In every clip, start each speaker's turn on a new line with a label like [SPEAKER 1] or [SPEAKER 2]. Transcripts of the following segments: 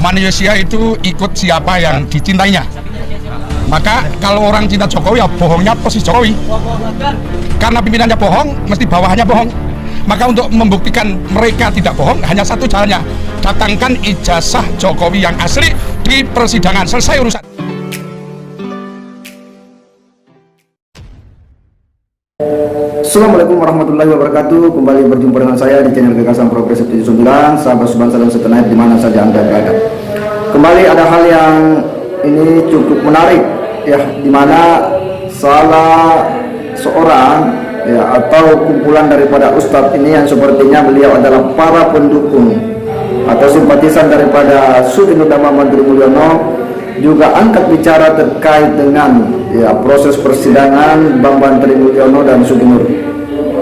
[SPEAKER 1] Manusia itu ikut siapa yang dicintainya. Maka kalau orang cinta Jokowi, ya bohongnya posisi Jokowi. Karena pimpinannya bohong, mesti bawahannya bohong. Maka untuk membuktikan mereka tidak bohong, hanya satu jalannya: datangkan ijazah Jokowi yang asli di persidangan, selesai urusan.
[SPEAKER 2] Assalamualaikum warahmatullahi wabarakatuh. Kembali berjumpa dengan saya di channel Gagasan Progresif 79. Sahabat sebangsa dan setanah di mana saja Anda berada. Kembali ada hal yang ini cukup menarik ya, di mana salah seorang ya atau kumpulan daripada ustadz ini yang sepertinya beliau adalah para pendukung atau simpatisan daripada Sugeng Utama Menteri Mulyono juga angkat bicara terkait dengan ya proses persidangan Bambang Tri Mulyono dan Sugeng Nur.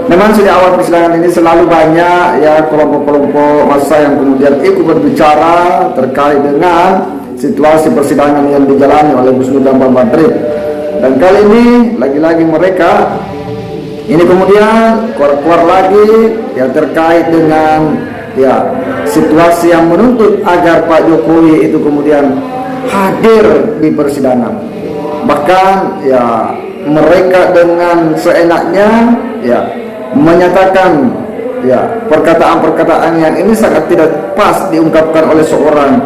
[SPEAKER 2] Memang sejak awal persidangan ini selalu banyak ya kelompok-kelompok massa yang kemudian ikut berbicara terkait dengan situasi persidangan yang dijalani oleh Gus Nur dan Bambang Tri. Dan kali ini lagi-lagi mereka ini kemudian keluar lagi ya terkait dengan ya situasi yang menuntut agar Pak Jokowi itu kemudian hadir di persidangan. Bahkan ya mereka dengan seenaknya ya menyatakan ya perkataan-perkataan yang ini sangat tidak pas diungkapkan oleh seorang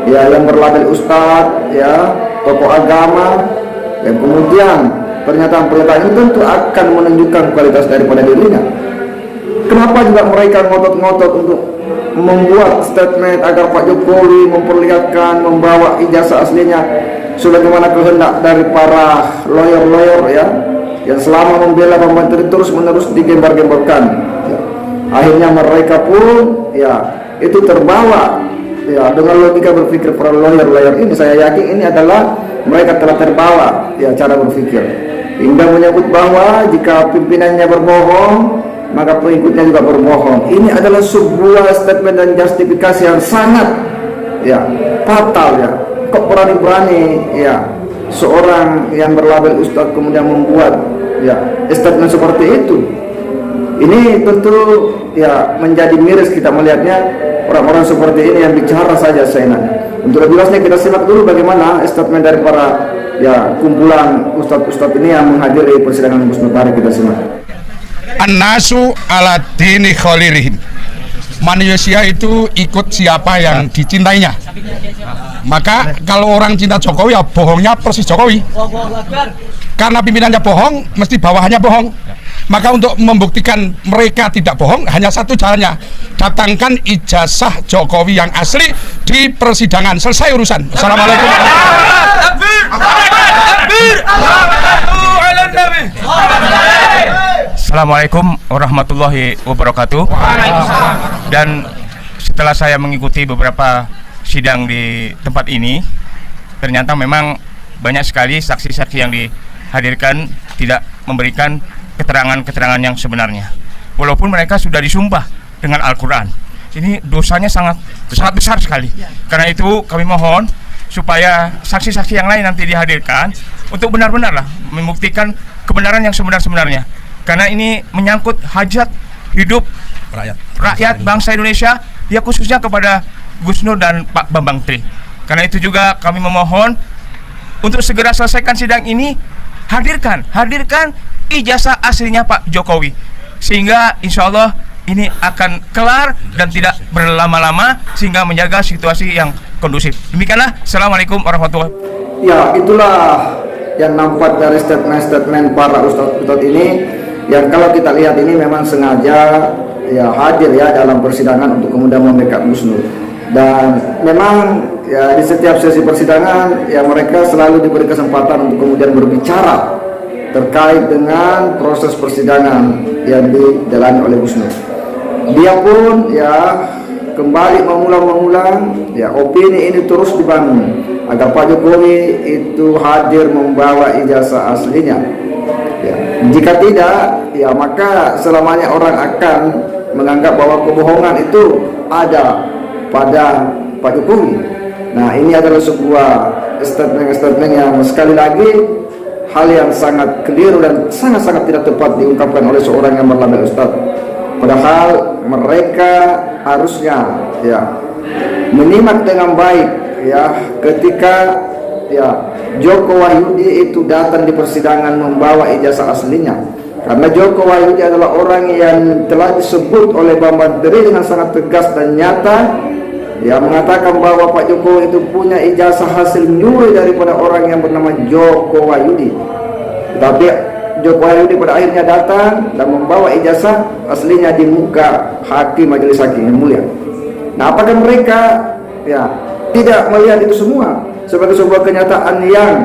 [SPEAKER 2] ya yang berlabel ustadz ya tokoh agama, dan kemudian pernyataan-pernyataan itu tentu akan menunjukkan kualitas daripada dirinya. Kenapa juga mereka ngotot-ngotot untuk membuat statement agar Pak Jokowi memperlihatkan membawa ijazah aslinya sebagaimana kehendak dari para lawyer-lawyer ya yang selama membela Bambang Tri terus-menerus digembar-gemborkan ya. Akhirnya mereka pun ya itu terbawa ya dengan logika berpikir para lawyer-lawyer ini. Saya yakin ini adalah mereka telah terbawa ya cara berpikir hingga menyebut bahwa jika pimpinannya berbohong maka pengikutnya juga berbohong. Ini adalah sebuah statement dan justifikasi yang sangat ya fatal ya. Kok berani-berani ya seorang yang berlabel ustadz kemudian membuat ya statement seperti itu. Ini tentu ya menjadi miris kita melihatnya orang-orang seperti ini yang bicara saja seenaknya. Untuk lebih jelasnya kita simak dulu bagaimana statement dari para ya kumpulan ustadz-ustadz ini yang menghadiri persidangan Gus Nur. Kita simak.
[SPEAKER 1] An-nasu ala dini khalilihim. Manusia itu ikut siapa yang dicintainya. Maka kalau orang cinta Jokowi, ya bohongnya persis Jokowi. Karena pimpinannya bohong, mesti bawahannya bohong. Maka untuk membuktikan mereka tidak bohong, hanya satu jalannya: datangkan ijazah Jokowi yang asli di persidangan, selesai urusan. Assalamualaikum.
[SPEAKER 3] Assalamualaikum warahmatullahi wabarakatuh. Dan setelah saya mengikuti beberapa sidang di tempat ini, ternyata memang banyak sekali saksi-saksi yang dihadirkan tidak memberikan keterangan-keterangan yang sebenarnya, walaupun mereka sudah disumpah dengan Al-Quran. Ini dosanya sangat besar sekali. Karena itu kami mohon supaya saksi-saksi yang lain nanti dihadirkan untuk benar-benarlah membuktikan kebenaran yang sebenar-sebenarnya. Karena ini menyangkut hajat hidup rakyat bangsa Indonesia, ya khususnya kepada Gus Nur dan Pak Bambang Tri. Karena itu juga kami memohon untuk segera selesaikan sidang ini, hadirkan ijazah aslinya Pak Jokowi, sehingga insya Allah ini akan kelar dan tidak berlama-lama, sehingga menjaga situasi yang kondusif. Demikianlah. Assalamualaikum warahmatullahi wabarakatuh.
[SPEAKER 2] Ya, itulah yang nampak dari statement-statement para ustadz-ustadz ini, yang kalau kita lihat ini memang sengaja ya hadir ya dalam persidangan untuk kemudian membackup Gus Nur. Dan memang ya di setiap sesi persidangan ya mereka selalu diberi kesempatan untuk kemudian berbicara terkait dengan proses persidangan yang dijalani oleh Gus Nur. Dia pun ya kembali mengulang ya opini ini terus dibangun agar Pak Jokowi itu hadir membawa ijazah aslinya. Ya, jika tidak, ya maka selamanya orang akan menganggap bahwa kebohongan itu ada pada Pak Jokowi. Nah, ini adalah sebuah statement yang sekali lagi hal yang sangat keliru dan sangat-sangat tidak tepat diungkapkan oleh seorang yang berlabel ustadz. Padahal mereka harusnya ya menyimak dengan baik ya ketika ya Joko Wahyudi itu datang di persidangan membawa ijazah aslinya, karena Joko Wahyudi adalah orang yang telah disebut oleh Bambang Tri dengan sangat tegas dan nyata ya, mengatakan bahwa Pak Jokowi itu punya ijazah hasil nyuri daripada orang yang bernama Joko Wahyudi. Tetapi Joko Wahyudi pada akhirnya datang dan membawa ijazah aslinya di muka majelis hakim yang mulia. Nah, apakah mereka ya tidak melihat itu semua sebagai sebuah kenyataan yang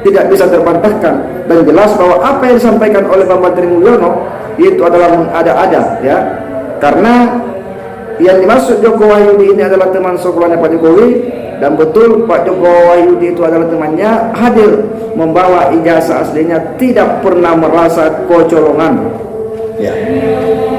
[SPEAKER 2] tidak bisa terbantahkan, dan jelas bahwa apa yang disampaikan oleh Bambang Tri Mulyono itu adalah mengada-ada ya, karena yang dimaksud Joko Wahyudi ini adalah teman sekolahnya Pak Jokowi, dan betul Pak Joko Wahyudi itu adalah temannya, hadir membawa ijazah aslinya, tidak pernah merasa kecolongan ya.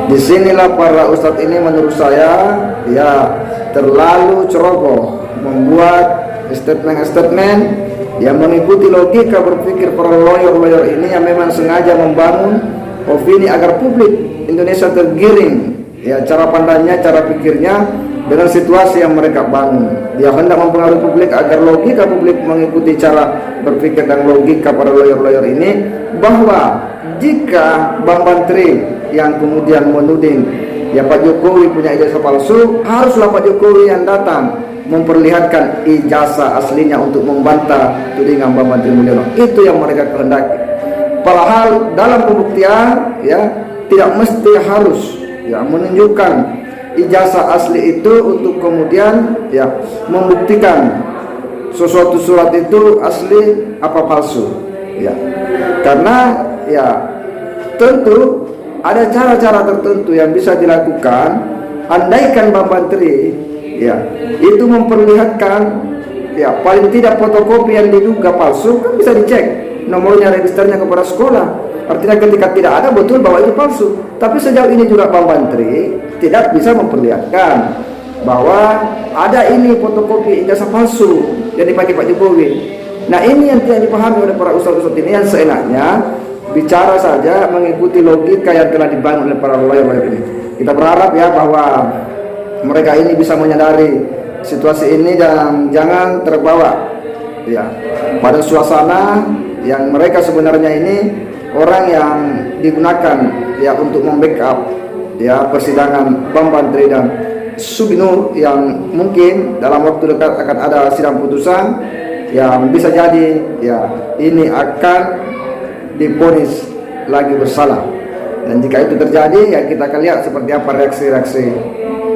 [SPEAKER 2] Disinilah para ustadz ini menurut saya ya terlalu ceroboh membuat statement-statement yang mengikuti logika berpikir para lawyer ini yang memang sengaja membangun opini agar publik Indonesia tergiring ya, cara pandangnya, cara pikirnya dengan situasi yang mereka bangun. Dia hendak mempengaruhi publik agar logika publik mengikuti cara berpikir dan logika para lawyer ini, bahwa jika Bambang Tri yang kemudian menuding ya Pak Jokowi punya ijazah palsu, haruslah Pak Jokowi yang datang memperlihatkan ijazah aslinya untuk membantah tudingan Bambang Tri Mulyono. Itu yang mereka kehendaki. Padahal dalam pembuktian ya tidak mesti harus ya menunjukkan ijazah asli itu untuk kemudian ya membuktikan sesuatu surat itu asli apa palsu ya, karena ya tentu ada cara-cara tertentu yang bisa dilakukan. Andaikan Bambang Tri ya itu memperlihatkan ya paling tidak fotokopi yang diduga palsu, kan bisa dicek nomornya, registernya kepada sekolah. Artinya ketika tidak ada, betul bahwa itu palsu. Tapi sejauh ini juga Bambang Tri tidak bisa memperlihatkan bahwa ada ini fotokopi ijazah palsu yang dipakai Pak Jokowi. Nah, ini yang tidak dipahami oleh para ustadz-ustadz ini, yang seenaknya bicara saja mengikuti logika yang telah dibangun oleh para lawyer ini. Kita berharap ya bahwa mereka ini bisa menyadari situasi ini dan jangan terbawa ya pada suasana yang mereka sebenarnya ini orang yang digunakan ya untuk membackup ya persidangan Bambang Tri dan Subinur, yang mungkin dalam waktu dekat akan ada sidang putusan yang bisa jadi ya ini akan divonis lagi bersalah. Dan jika itu terjadi ya kita akan lihat seperti apa reaksi-reaksi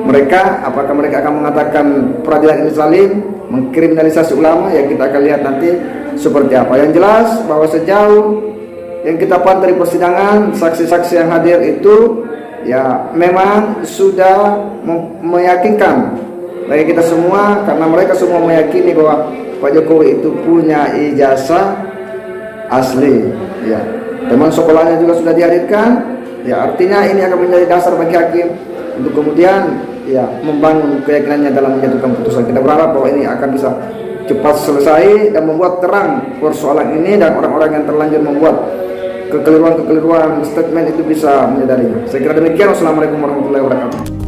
[SPEAKER 2] mereka. Apakah mereka akan mengatakan peradilan ini zalim, mengkriminalisasi ulama, ya kita akan lihat nanti seperti apa. Yang jelas bahwa sejauh yang kita pantau di persidangan, saksi-saksi yang hadir itu ya memang sudah meyakinkan bagi kita semua, karena mereka semua meyakini bahwa Pak Jokowi itu punya ijazah asli ya. Teman sekolahnya juga sudah dihadirkan ya, artinya ini akan menjadi dasar bagi hakim untuk kemudian ya membangun keyakinannya dalam menjatuhkan putusan. Kita berharap bahwa ini akan bisa cepat selesai dan membuat terang persoalan ini, dan orang-orang yang terlanjur membuat kekeliruan statement itu bisa menyadarinya. Saya kira demikian. Wassalamualaikum warahmatullahi wabarakatuh.